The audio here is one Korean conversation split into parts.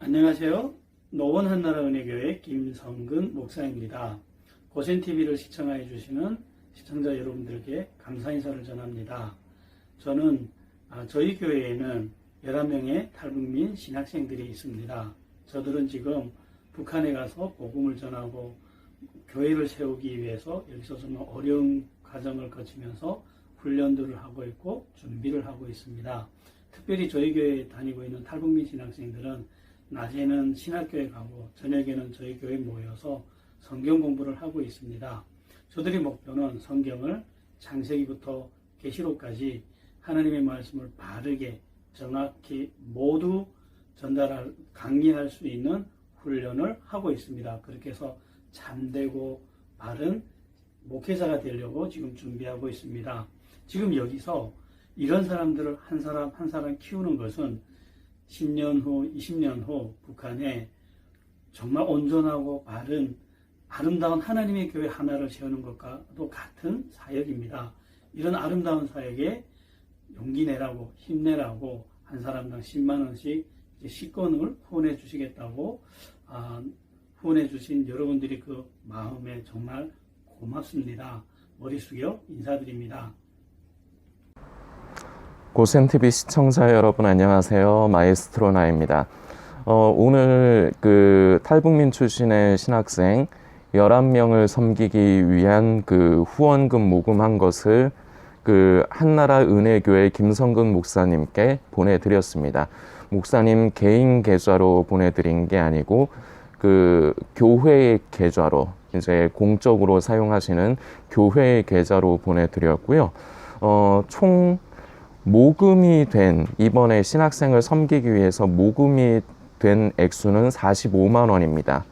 안녕하세요. 노원 한나라 은혜교회 김성근 목사입니다. 고센TV를 시청해 주시는 시청자 여러분들께 감사 인사를 전합니다. 저는 저희 교회에는 11명의 탈북민 신학생들이 있습니다. 저들은 지금 북한에 가서 복음을 전하고 교회를 세우기 위해서 여기서 정말 어려운 과정을 거치면서 훈련들을 하고 있고 준비를 하고 있습니다. 특별히 저희 교회에 다니고 있는 탈북민 신학생들은 낮에는 신학교에 가고 저녁에는 저희 교회에 모여서 성경 공부를 하고 있습니다. 저들의 목표는 성경을 창세기부터 계시록까지 하나님의 말씀을 바르게 정확히 모두 강의할 수 있는 훈련을 하고 있습니다. 그렇게 해서 참되고 바른 목회자가 되려고 지금 준비하고 있습니다. 지금 여기서 이런 사람들을 한 사람 한 사람 키우는 것은 10년 후, 20년 후 북한에 정말 온전하고 바른 아름다운 하나님의 교회 하나를 세우는 것과도 같은 사역입니다. 이런 아름다운 사역에 용기 내라고 힘내라고 한 사람당 10만 원씩 식권을 후원해 주시겠다고 후원해 주신 여러분들이 그 마음에 정말 고맙습니다. 머리 숙여 인사드립니다. 고센TV 시청자 여러분 안녕하세요. 마에스트로 나입니다. 오늘 그 탈북민 출신의 신학생 11명을 섬기기 위한 그 후원금 모금한 것을 그 한나라 은혜교회 김성근 목사님께 보내드렸습니다. 목사님 개인 계좌로 보내드린 게 아니고 그 교회의 계좌로 이제 공적으로 사용하시는 교회의 계좌로 보내드렸고요. 총 모금이 된 이번에 신학생을 섬기기 위해서 모금이 된 액수는 45만 원입니다.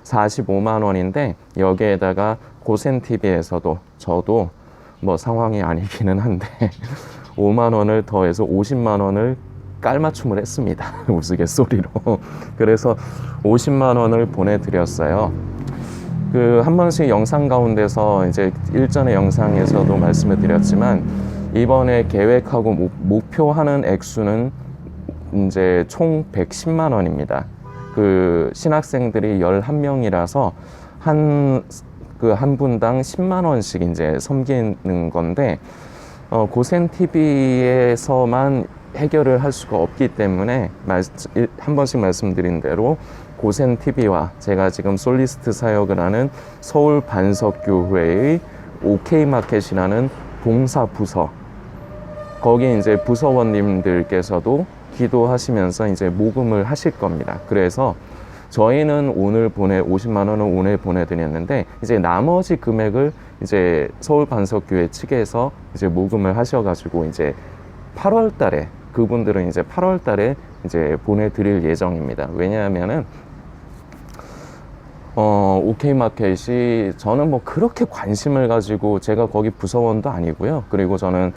45만 원인데 여기에다가 고센TV에서도 저도 뭐 상황이 아니기는 한데 5만 원을 더해서 50만 원을 깔맞춤을 했습니다. 우스갯소리로. 그래서 50만 원을 보내드렸어요. 그 한 번씩 영상 가운데서 이제 일전의 영상에서도 말씀을 드렸지만 이번에 계획하고 목표하는 액수는 이제 총 110만 원입니다. 그 신학생들이 11명이라서 한 분당 10만 원씩 이제 섬기는 건데, 고센TV에서만 해결을 할 수가 없기 때문에 한 번씩 말씀드린 대로 고센TV와 제가 지금 솔리스트 사역을 하는 서울 반석교회의 OK마켓이라는 봉사 부서, 거기 이제 부서원님들께서도 기도하시면서 이제 모금을 하실 겁니다. 그래서 저희는 오늘 50만 원을 오늘 보내드렸는데 이제 나머지 금액을 이제 서울 반석교회 측에서 이제 모금을 하셔가지고 이제 8월 달에 그분들은 이제 8월 달에 이제 보내드릴 예정입니다. 왜냐하면은 OK마켓이 저는 뭐 그렇게 관심을 가지고 제가 거기 부서원도 아니고요. 그리고 저는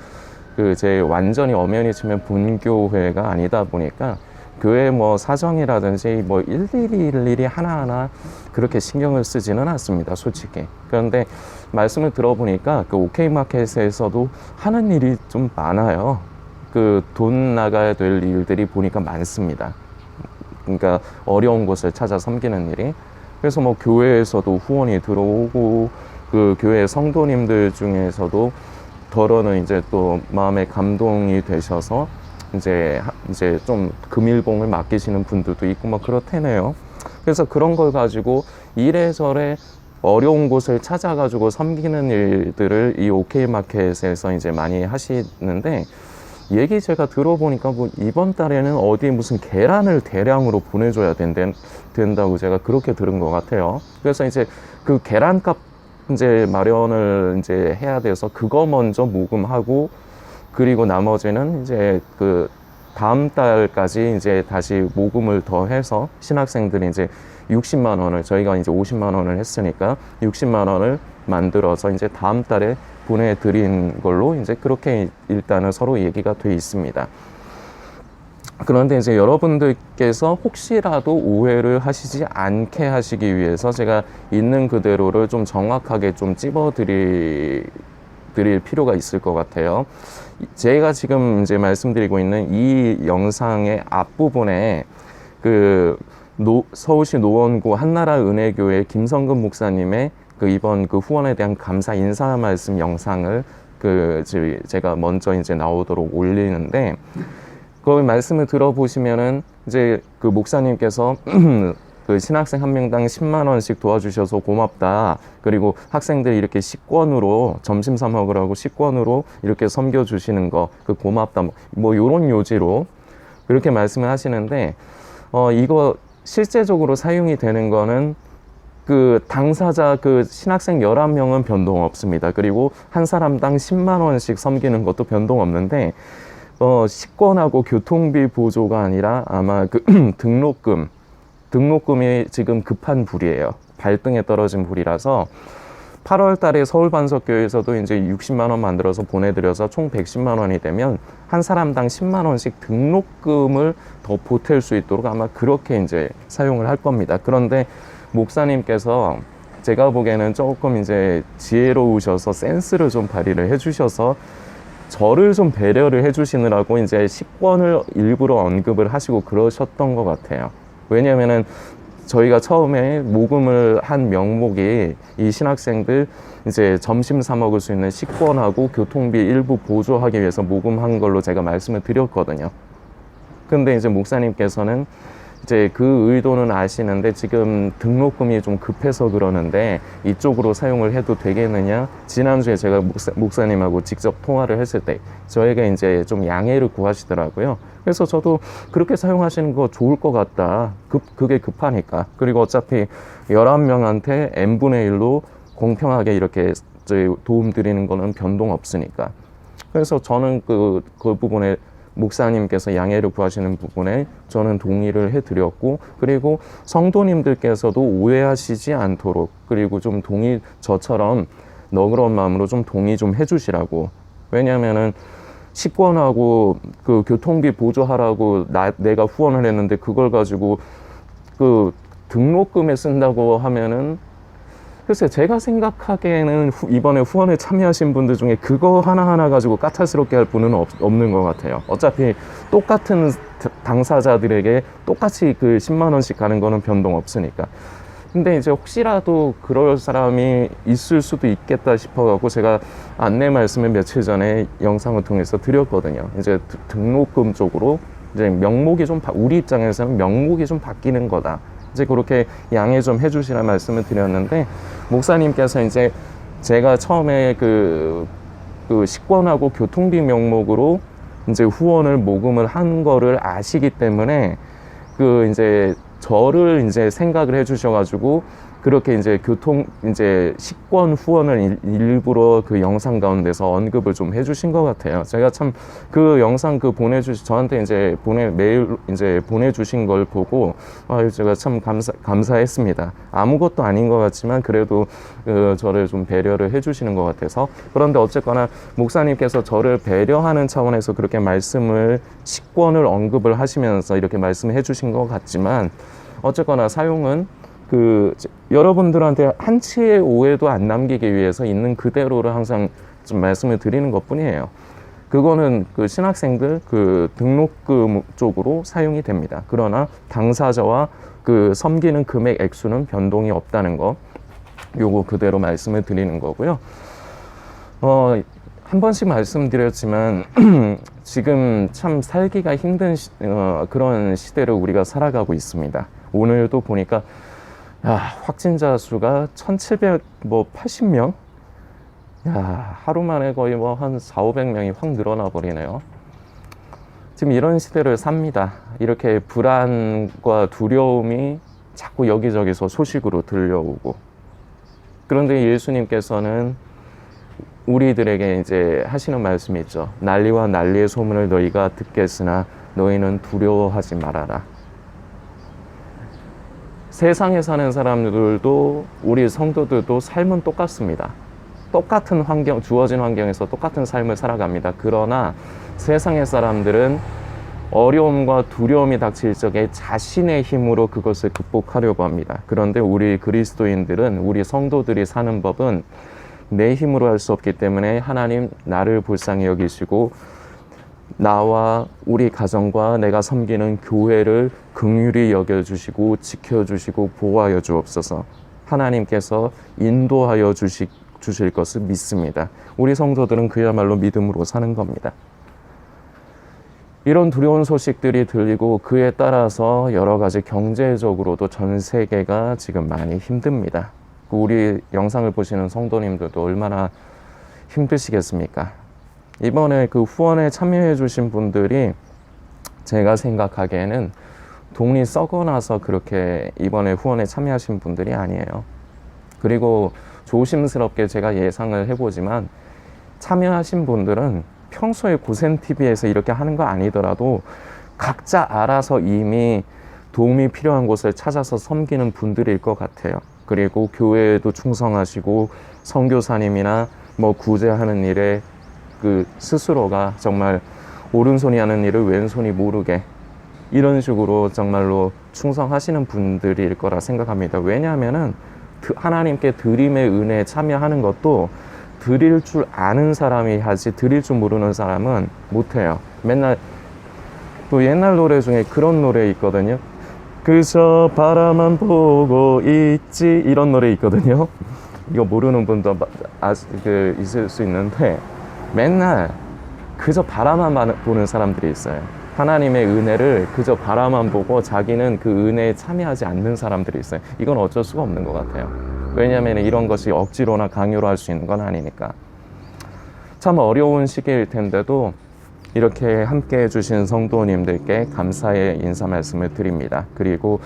제 완전히 엄연히 치면 본교회가 아니다 보니까 교회 뭐 사정이라든지 뭐 일일이 하나하나 그렇게 신경을 쓰지는 않습니다, 솔직히. 그런데 말씀을 들어보니까 그 OK마켓에서도 하는 일이 좀 많아요. 그 돈 나가야 될 일들이 보니까 많습니다. 그러니까 어려운 곳을 찾아 섬기는 일이. 그래서 뭐 교회에서도 후원이 들어오고 그 교회 성도님들 중에서도 더러는 이제 또 마음에 감동이 되셔서 이제 좀 금일봉을 맡기시는 분들도 있고 막 그렇다네요. 그래서 그런 걸 가지고 이래저래 어려운 곳을 찾아가지고 섬기는 일들을 이 OK마켓에서 이제 많이 하시는데, 얘기 제가 들어보니까 뭐 이번 달에는 어디 무슨 계란을 대량으로 보내줘야 된다고 제가 그렇게 들은 것 같아요. 그래서 이제 그 계란값 이제 마련을 이제 해야 돼서 그거 먼저 모금하고, 그리고 나머지는 이제 그 다음 달까지 이제 다시 모금을 더 해서 신학생들이 이제 60만 원을, 저희가 이제 50만 원을 했으니까 60만 원을 만들어서 이제 다음 달에 보내드린 걸로 이제 그렇게 일단은 서로 얘기가 돼 있습니다. 그런데 이제 여러분들께서 혹시라도 오해를 하시지 않게 하시기 위해서 제가 있는 그대로를 좀 정확하게 좀 찝어드릴 필요가 있을 것 같아요. 제가 지금 이제 말씀드리고 있는 이 영상의 앞부분에 그 서울시 노원구 한나라은혜교회 김성근 목사님의 그 이번 그 후원에 대한 감사 인사 말씀 영상을 제가 먼저 이제 나오도록 올리는데, 그 말씀을 들어보시면은 이제 그 목사님께서 그 신학생 한 명당 10만 원씩 도와주셔서 고맙다. 그리고 학생들 이렇게 식권으로 점심 사 먹으라고 식권으로 이렇게 섬겨주시는 거 그 고맙다. 뭐 요런 요지로 그렇게 말씀을 하시는데, 이거 실제적으로 사용이 되는 거는 그 당사자 그 신학생 11명은 변동 없습니다. 그리고 한 사람당 10만 원씩 섬기는 것도 변동 없는데, 식권하고 교통비 보조가 아니라 아마 그 등록금이 지금 급한 불이에요. 발등에 떨어진 불이라서 8월 달에 서울반석교회에서도 이제 60만 원 만들어서 보내드려서 총 110만 원이 되면 한 사람당 10만 원씩 등록금을 더 보탤 수 있도록 아마 그렇게 이제 사용을 할 겁니다. 그런데 목사님께서 제가 보기에는 조금 이제 지혜로우셔서 센스를 좀 발휘를 해주셔서 저를 좀 배려를 해주시느라고 이제 식권을 일부러 언급을 하시고 그러셨던 것 같아요. 왜냐면은 저희가 처음에 모금을 한 명목이 이 신학생들 이제 점심 사 먹을 수 있는 식권하고 교통비 일부 보조하기 위해서 모금한 걸로 제가 말씀을 드렸거든요. 근데 이제 목사님께서는 이제 그 의도는 아시는데 지금 등록금이 좀 급해서 그러는데 이쪽으로 사용을 해도 되겠느냐? 지난주에 제가 목사님하고 직접 통화를 했을 때 저에게 이제 좀 양해를 구하시더라고요. 그래서 저도 그렇게 사용하시는 거 좋을 것 같다. 그게 급하니까. 그리고 어차피 11명한테 n분의 1로 공평하게 이렇게 도움 드리는 거는 변동 없으니까. 그래서 저는 그 부분에 목사님께서 양해를 구하시는 부분에 저는 동의를 해드렸고, 그리고 성도님들께서도 오해하시지 않도록, 그리고 좀 저처럼 너그러운 마음으로 좀 동의 좀 해주시라고. 왜냐면은 식권하고 그 교통비 보조하라고 내가 후원을 했는데 그걸 가지고 그 등록금에 쓴다고 하면은, 글쎄 제가 생각하기에는 이번에 후원에 참여하신 분들 중에 그거 하나하나 가지고 까탈스럽게 할 분은 없는 것 같아요. 어차피 똑같은 당사자들에게 똑같이 그 10만 원씩 가는 거는 변동 없으니까. 근데 이제 혹시라도 그럴 사람이 있을 수도 있겠다 싶어갖고 제가 안내 말씀을 며칠 전에 영상을 통해서 드렸거든요. 이제 등록금 쪽으로 이제 명목이 우리 입장에서는 명목이 좀 바뀌는 거다. 이제 그렇게 양해 좀 해주시라 말씀을 드렸는데, 목사님께서 이제 제가 처음에 그 식권하고 교통비 명목으로 이제 후원을 모금을 한 거를 아시기 때문에 이제 저를 이제 생각을 해주셔가지고 그렇게 이제 식권 후원을 일부러 그 영상 가운데서 언급을 좀 해주신 것 같아요. 제가 참 그 영상 저한테 이제 메일 이제 보내주신 걸 보고 제가 참 감사했습니다. 아무것도 아닌 것 같지만 그래도 저를 좀 배려를 해주시는 것 같아서. 그런데 어쨌거나 목사님께서 저를 배려하는 차원에서 그렇게 식권을 언급을 하시면서 이렇게 말씀을 해주신 것 같지만, 어쨌거나 사용은 여러분들한테 한치의 오해도 안 남기기 위해서 있는 그대로를 항상 좀 말씀을 드리는 것 뿐이에요. 그거는 그 신학생들 등록금 쪽으로 사용이 됩니다. 그러나 당사자와 섬기는 금액 액수는 변동이 없다는 거, 요거 그대로 말씀을 드리는 거고요. 한 번씩 말씀드렸지만 지금 참 살기가 힘든 그런 시대를 우리가 살아가고 있습니다. 오늘도 보니까 확진자 수가 1780명? 하루 만에 거의 한 400~500명이 확 늘어나 버리네요. 지금 이런 시대를 삽니다. 이렇게 불안과 두려움이 자꾸 여기저기서 소식으로 들려오고. 그런데 예수님께서는 우리들에게 이제 하시는 말씀이 있죠. 난리와 난리의 소문을 너희가 듣겠으나 너희는 두려워하지 말아라. 세상에 사는 사람들도 우리 성도들도 삶은 똑같습니다. 똑같은 주어진 환경에서 똑같은 삶을 살아갑니다. 그러나 세상의 사람들은 어려움과 두려움이 닥칠 적에 자신의 힘으로 그것을 극복하려고 합니다. 그런데 우리 그리스도인들은, 우리 성도들이 사는 법은 내 힘으로 할 수 없기 때문에 하나님 나를 불쌍히 여기시고 나와 우리 가정과 내가 섬기는 교회를 긍휼히 여겨주시고 지켜주시고 보호하여 주옵소서. 하나님께서 인도하여 주실 것을 믿습니다. 우리 성도들은 그야말로 믿음으로 사는 겁니다. 이런 두려운 소식들이 들리고 그에 따라서 여러 가지 경제적으로도 전 세계가 지금 많이 힘듭니다. 우리 영상을 보시는 성도님들도 얼마나 힘드시겠습니까? 이번에 그 후원에 참여해 주신 분들이 제가 생각하기에는 돈이 썩어 나서 그렇게 이번에 후원에 참여하신 분들이 아니에요. 그리고 조심스럽게 제가 예상을 해보지만 참여하신 분들은 평소에 고센TV에서 이렇게 하는 거 아니더라도 각자 알아서 이미 도움이 필요한 곳을 찾아서 섬기는 분들일 것 같아요. 그리고 교회에도 충성하시고 선교사님이나 뭐 구제하는 일에 그 스스로가 정말 오른손이 하는 일을 왼손이 모르게 이런 식으로 정말로 충성하시는 분들일 거라 생각합니다. 왜냐하면은 하나님께 드림의 은혜에 참여하는 것도 드릴 줄 아는 사람이 하지 드릴 줄 모르는 사람은 못해요. 맨날 또 옛날 노래 중에 그런 노래 있거든요. 그저 바라만 보고 있지 이런 노래 있거든요. 이거 모르는 분도 있을 수 있는데 맨날 그저 바라만 보는 사람들이 있어요. 하나님의 은혜를 그저 바라만 보고 자기는 그 은혜에 참여하지 않는 사람들이 있어요. 이건 어쩔 수가 없는 것 같아요. 왜냐하면 이런 것이 억지로나 강요로 할 수 있는 건 아니니까. 참 어려운 시기일 텐데도 이렇게 함께 해주신 성도님들께 감사의 인사 말씀을 드립니다. 그리고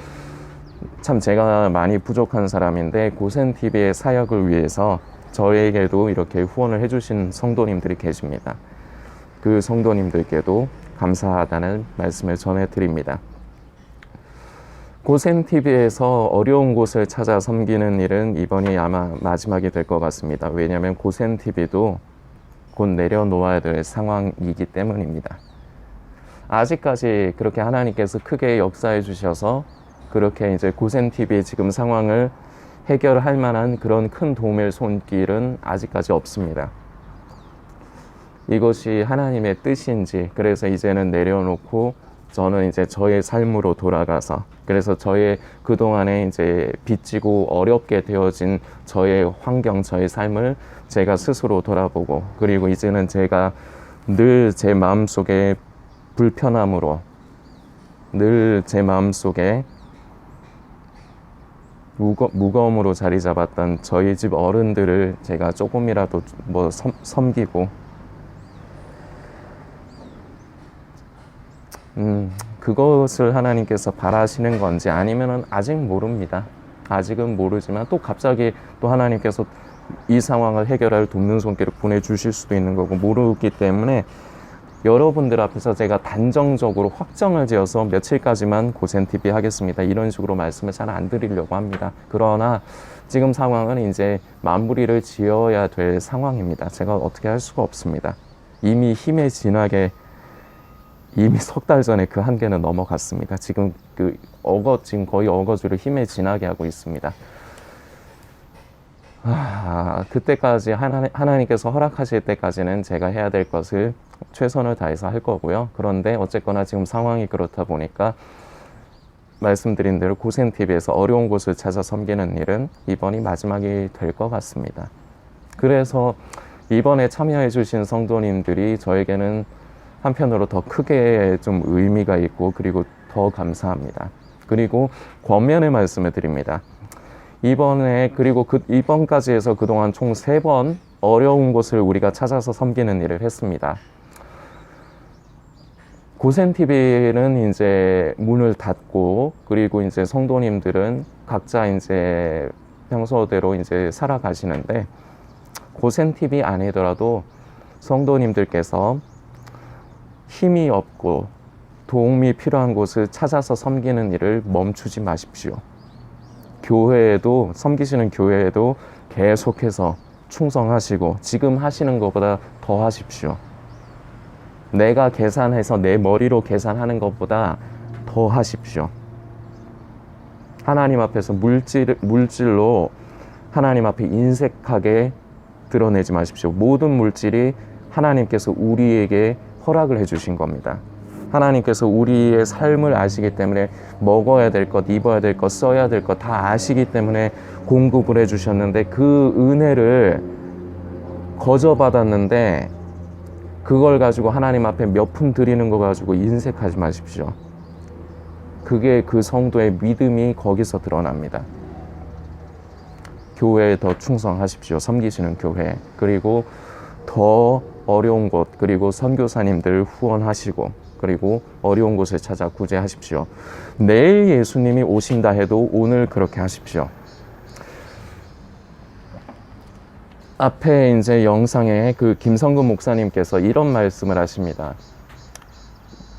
참 제가 많이 부족한 사람인데 고센TV의 사역을 위해서 저에게도 이렇게 후원을 해주신 성도님들이 계십니다. 그 성도님들께도 감사하다는 말씀을 전해드립니다. 고센TV에서 어려운 곳을 찾아 섬기는 일은 이번이 아마 마지막이 될 것 같습니다. 왜냐하면 고센TV도 곧 내려놓아야 될 상황이기 때문입니다. 아직까지 그렇게 하나님께서 크게 역사해 주셔서 그렇게 이제 고센TV의 지금 상황을 해결할 만한 그런 큰 도움의 손길은 아직까지 없습니다. 이것이 하나님의 뜻인지, 그래서 이제는 내려놓고 저는 이제 저의 삶으로 돌아가서, 그래서 저의 그동안에 이제 빚지고 어렵게 되어진 저의 환경, 저의 삶을 제가 스스로 돌아보고, 그리고 이제는 제가 늘 제 마음속에 불편함으로, 늘 제 마음속에 무거움으로 자리 잡았던 저희 집 어른들을 제가 조금이라도 뭐 섬기고, 그것을 하나님께서 바라시는 건지 아니면은 아직 모릅니다. 아직은 모르지만 또 갑자기 또 하나님께서 이 상황을 해결할 돕는 손길을 보내주실 수도 있는 거고 모르기 때문에 여러분들 앞에서 제가 단정적으로 확정을 지어서 며칠까지만 고센TV 하겠습니다, 이런 식으로 말씀을 잘 안 드리려고 합니다. 그러나 지금 상황은 이제 마무리를 지어야 될 상황입니다. 제가 어떻게 할 수가 없습니다. 이미 힘에 진하게 이미 석 달 전에 그 한계는 넘어갔습니다. 지금 지금 거의 어거지로 힘에 진하게 하고 있습니다. 그때까지 하나님께서 허락하실 때까지는 제가 해야 될 것을 최선을 다해서 할 거고요. 그런데 어쨌거나 지금 상황이 그렇다 보니까 말씀드린 대로 고센TV에서 어려운 곳을 찾아 섬기는 일은 이번이 마지막이 될 것 같습니다. 그래서 이번에 참여해 주신 성도님들이 저에게는 한편으로 더 크게 좀 의미가 있고, 그리고 더 감사합니다. 그리고 권면의 말씀을 드립니다. 이번에, 그리고 이번까지 해서 그동안 총 3번 어려운 곳을 우리가 찾아서 섬기는 일을 했습니다. 고센TV는 이제 문을 닫고, 그리고 이제 성도님들은 각자 이제 평소대로 이제 살아가시는데, 고센TV 아니더라도 성도님들께서 힘이 없고 도움이 필요한 곳을 찾아서 섬기는 일을 멈추지 마십시오. 교회에도, 섬기시는 교회에도 계속해서 충성하시고 지금 하시는 것보다 더 하십시오. 내가 계산해서 내 머리로 계산하는 것보다 더 하십시오. 하나님 앞에서 물질로 하나님 앞에 인색하게 드러내지 마십시오. 모든 물질이 하나님께서 우리에게 허락을 해주신 겁니다. 하나님께서 우리의 삶을 아시기 때문에 먹어야 될 것, 입어야 될 것, 써야 될 것 다 아시기 때문에 공급을 해주셨는데 그 은혜를 거저받았는데 그걸 가지고 하나님 앞에 몇 푼 드리는 거 가지고 인색하지 마십시오. 그게 그 성도의 믿음이 거기서 드러납니다. 교회에 더 충성하십시오. 섬기시는 교회. 그리고 더 어려운 곳, 그리고 선교사님들 후원하시고, 그리고 어려운 곳을 찾아 구제하십시오. 내일 예수님이 오신다 해도 오늘 그렇게 하십시오. 앞에 이제 영상에 그 김성근 목사님께서 이런 말씀을 하십니다.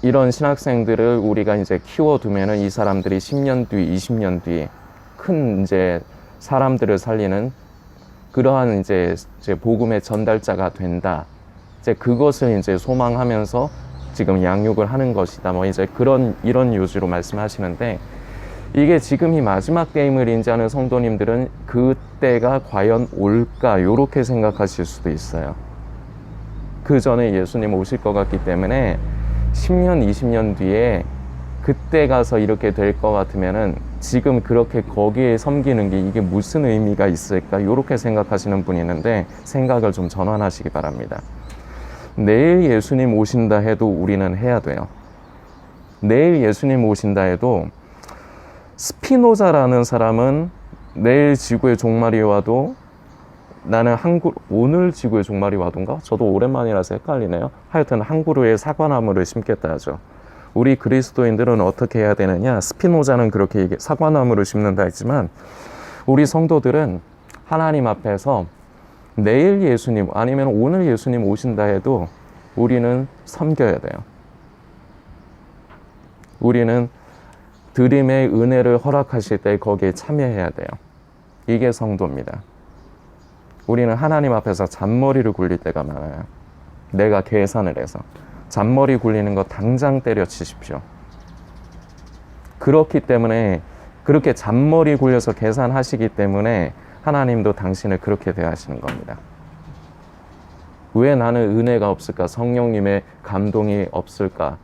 이런 신학생들을 우리가 이제 키워두면은 이 사람들이 10년 뒤, 20년 뒤 큰 이제 사람들을 살리는 그러한 이제 복음의 전달자가 된다. 이제 그것을 이제 소망하면서 지금 양육을 하는 것이다. 뭐 이제 이런 요지로 말씀하시는데 이게 지금이 마지막 때임을 인지하는 성도님들은 그때가 과연 올까 요렇게 생각하실 수도 있어요. 그 전에 예수님 오실 것 같기 때문에 10년, 20년 뒤에 그때 가서 이렇게 될 것 같으면은 지금 그렇게 거기에 섬기는 게 이게 무슨 의미가 있을까 요렇게 생각하시는 분이 있는데 생각을 좀 전환하시기 바랍니다. 내일 예수님 오신다 해도 우리는 해야 돼요. 내일 예수님 오신다 해도 스피노자라는 사람은 내일 지구의 종말이 와도 나는 오늘 지구의 종말이 와도인가? 저도 오랜만이라서 헷갈리네요. 하여튼 한 그루의 사과나무를 심겠다 하죠. 우리 그리스도인들은 어떻게 해야 되느냐? 스피노자는 그렇게 사과나무를 심는다 했지만 우리 성도들은 하나님 앞에서 내일 예수님 아니면 오늘 예수님 오신다 해도 우리는 섬겨야 돼요. 우리는 드림의 은혜를 허락하실 때 거기에 참여해야 돼요. 이게 성도입니다. 우리는 하나님 앞에서 잔머리를 굴릴 때가 많아요. 내가 계산을 해서. 잔머리 굴리는 거 당장 때려치십시오. 그렇기 때문에 그렇게 잔머리 굴려서 계산하시기 때문에 하나님도 당신을 그렇게 대하시는 겁니다. 왜 나는 은혜가 없을까? 성령님의 감동이 없을까?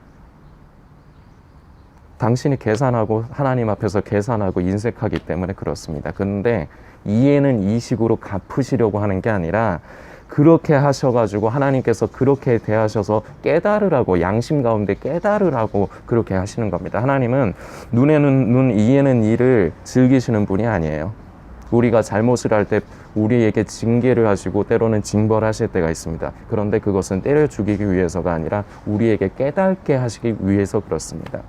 당신이 계산하고 하나님 앞에서 계산하고 인색하기 때문에 그렇습니다. 그런데 이해는 이 식으로 갚으시려고 하는 게 아니라 그렇게 하셔가지고 하나님께서 그렇게 대하셔서 깨달으라고 양심 가운데 깨달으라고 그렇게 하시는 겁니다. 하나님은 눈에는 눈, 이에는 이를 즐기시는 분이 아니에요. 우리가 잘못을 할 때 우리에게 징계를 하시고 때로는 징벌하실 때가 있습니다. 그런데 그것은 때려 죽이기 위해서가 아니라 우리에게 깨닫게 하시기 위해서 그렇습니다.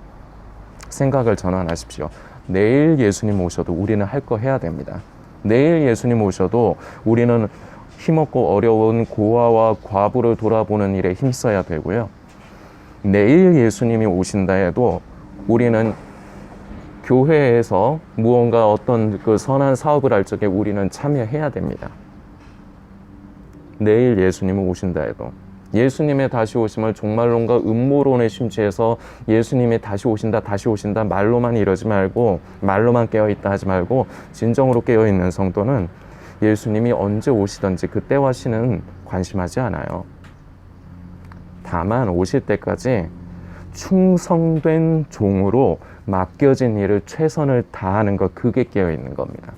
생각을 전환하십시오. 내일 예수님 오셔도 우리는 할 거 해야 됩니다. 내일 예수님 오셔도 우리는 힘없고 어려운 고아와 과부를 돌아보는 일에 힘써야 되고요. 내일 예수님이 오신다 해도 우리는 교회에서 무언가 어떤 그 선한 사업을 할 적에 우리는 참여해야 됩니다. 내일 예수님이 오신다 해도 예수님의 다시 오심을 종말론과 음모론에 심취해서 예수님이 다시 오신다 말로만 이러지 말고 말로만 깨어있다 하지 말고 진정으로 깨어있는 성도는 예수님이 언제 오시든지 그때와 시는 관심하지 않아요. 다만 오실 때까지 충성된 종으로 맡겨진 일을 최선을 다하는 것, 그게 깨어있는 겁니다.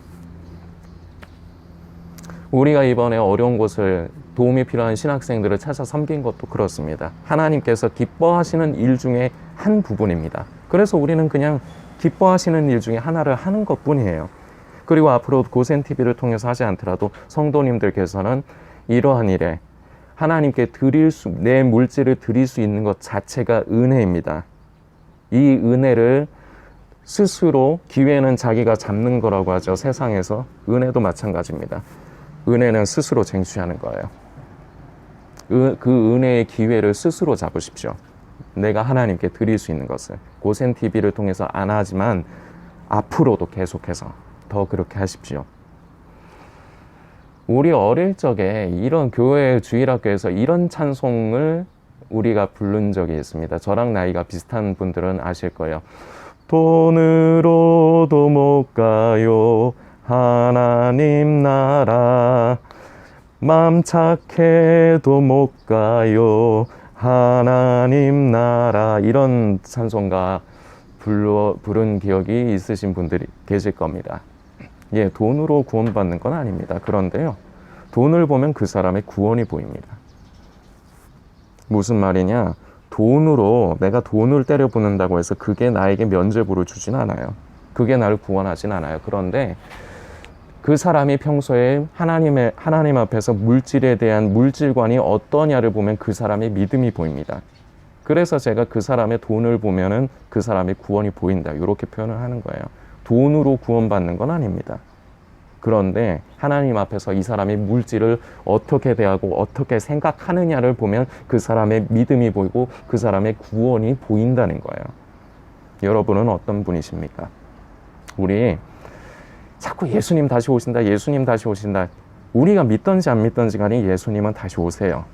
우리가 이번에 어려운 곳을 도움이 필요한 신학생들을 찾아 섬긴 것도 그렇습니다. 하나님께서 기뻐하시는 일 중에 한 부분입니다. 그래서 우리는 그냥 기뻐하시는 일 중에 하나를 하는 것뿐이에요. 그리고 앞으로 고센TV를 통해서 하지 않더라도 성도님들께서는 이러한 일에 하나님께 내 물질을 드릴 수 있는 것 자체가 은혜입니다. 이 은혜를 스스로, 기회는 자기가 잡는 거라고 하죠. 세상에서. 은혜도 마찬가지입니다. 은혜는 스스로 쟁취하는 거예요. 그 은혜의 기회를 스스로 잡으십시오. 내가 하나님께 드릴 수 있는 것을. 고센TV를 통해서 안 하지만 앞으로도 계속해서 더 그렇게 하십시오. 우리 어릴 적에 이런 교회 주일학교에서 이런 찬송을 우리가 부른 적이 있습니다. 저랑 나이가 비슷한 분들은 아실 거예요. 돈으로도 못 가요 하나님 나라, 맘 착해도 못 가요 하나님 나라 이런 찬송가 부른 기억이 있으신 분들이 계실 겁니다. 예, 돈으로 구원받는 건 아닙니다. 그런데요, 돈을 보면 그 사람의 구원이 보입니다. 무슨 말이냐? 돈으로 내가 돈을 때려붓는다고 해서 그게 나에게 면죄부를 주진 않아요. 그게 나를 구원하진 않아요. 그런데 그 사람이 평소에 하나님 앞에서 물질에 대한 물질관이 어떠냐를 보면 그 사람의 믿음이 보입니다. 그래서 제가 그 사람의 돈을 보면은 그 사람의 구원이 보인다, 이렇게 표현을 하는 거예요. 돈으로 구원받는 건 아닙니다. 그런데 하나님 앞에서 이 사람이 물질을 어떻게 대하고 어떻게 생각하느냐를 보면 그 사람의 믿음이 보이고 그 사람의 구원이 보인다는 거예요. 여러분은 어떤 분이십니까? 우리 자꾸 예수님 다시 오신다, 예수님 다시 오신다. 우리가 믿던지 안 믿던지 간에 예수님은 다시 오세요.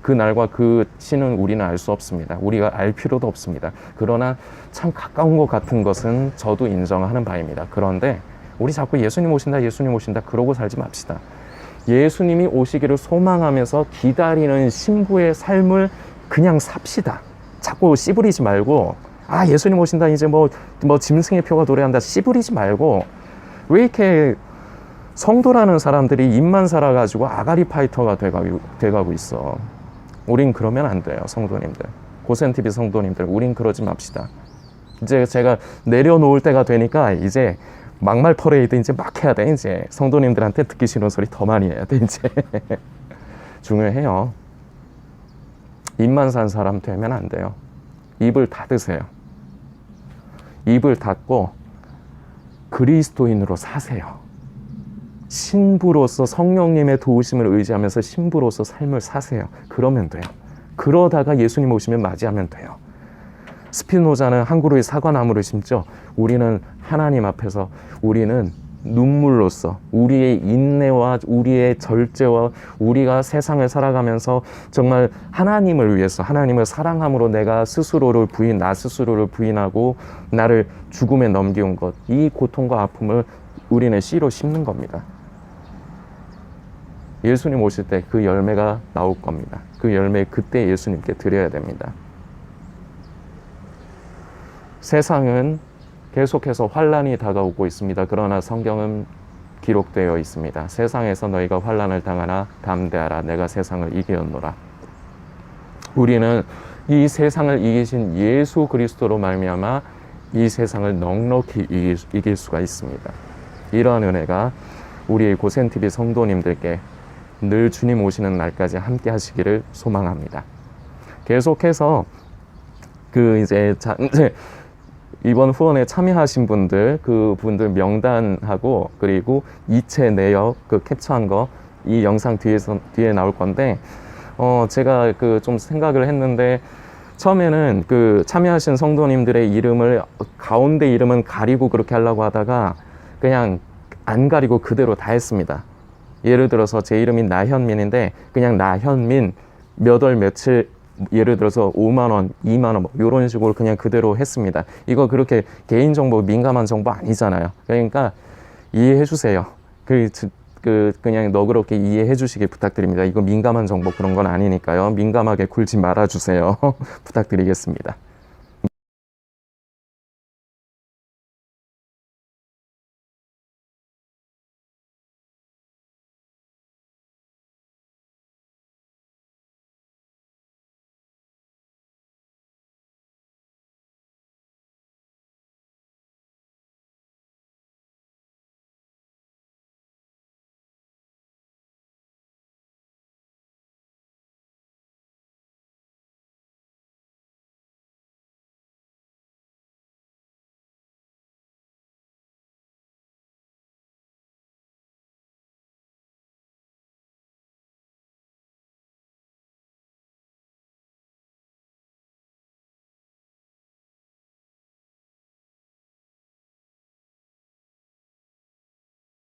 그 날과 그 시는 우리는 알 수 없습니다. 우리가 알 필요도 없습니다. 그러나 참 가까운 것 같은 것은 저도 인정하는 바입니다. 그런데 우리 자꾸 예수님 오신다, 예수님 오신다 그러고 살지 맙시다. 예수님이 오시기를 소망하면서 기다리는 신부의 삶을 그냥 삽시다. 자꾸 씨부리지 말고, 아 예수님 오신다, 이제 뭐 짐승의 표가 노래한다, 씨부리지 말고. 왜 이렇게 성도라는 사람들이 입만 살아가지고 아가리 파이터가 돼가고 있어. 우린 그러면 안 돼요. 성도님들, 고센TV 성도님들, 우린 그러지 맙시다. 이제 제가 내려놓을 때가 되니까 이제 막말 퍼레이드 이제 막 해야 돼. 이제 성도님들한테 듣기 싫은 소리 더 많이 해야 돼. 이제 중요해요. 입만 산 사람 되면 안 돼요. 입을 닫으세요. 입을 닫고 그리스도인으로 사세요. 신부로서 성령님의 도우심을 의지하면서 신부로서 삶을 사세요. 그러면 돼요. 그러다가 예수님 오시면 맞이하면 돼요. 스피노자는 한 그루의 사과나무를 심죠. 우리는 하나님 앞에서 우리는 눈물로써 우리의 인내와 우리의 절제와 우리가 세상을 살아가면서 정말 하나님을 위해서, 하나님을 사랑함으로 나 스스로를 부인하고 나를 죽음에 넘겨온 것, 이 고통과 아픔을 우리는 씨로 심는 겁니다. 예수님 오실 때 그 열매가 나올 겁니다. 그 열매 그때 예수님께 드려야 됩니다. 세상은 계속해서 환난이 다가오고 있습니다. 그러나 성경은 기록되어 있습니다. 세상에서 너희가 환난을 당하나 담대하라, 내가 세상을 이기었노라. 우리는 이 세상을 이기신 예수 그리스도로 말미암아 이 세상을 넉넉히 이길 수가 있습니다. 이러한 은혜가 우리의 고센TV 성도님들께 늘 주님 오시는 날까지 함께 하시기를 소망합니다. 계속해서 이제 이번 후원에 참여하신 분들, 그분들 명단하고 그리고 이체 내역 캡처한 거 이 영상 뒤에 나올 건데, 제가 좀 생각을 했는데, 처음에는 참여하신 성도님들의 이름을 가운데 이름은 가리고 그렇게 하려고 하다가 그냥 안 가리고 그대로 다 했습니다. 예를 들어서 제 이름이 나현민인데 그냥 나현민 몇 월 며칠, 예를 들어서 5만 원, 2만 원 이런 식으로 그냥 그대로 했습니다. 이거 그렇게 개인정보, 민감한 정보 아니잖아요. 그러니까 이해해 주세요. 그냥 너그럽게 이해해 주시길 부탁드립니다. 이거 민감한 정보 그런 건 아니니까요. 민감하게 굴지 말아 주세요. 부탁드리겠습니다.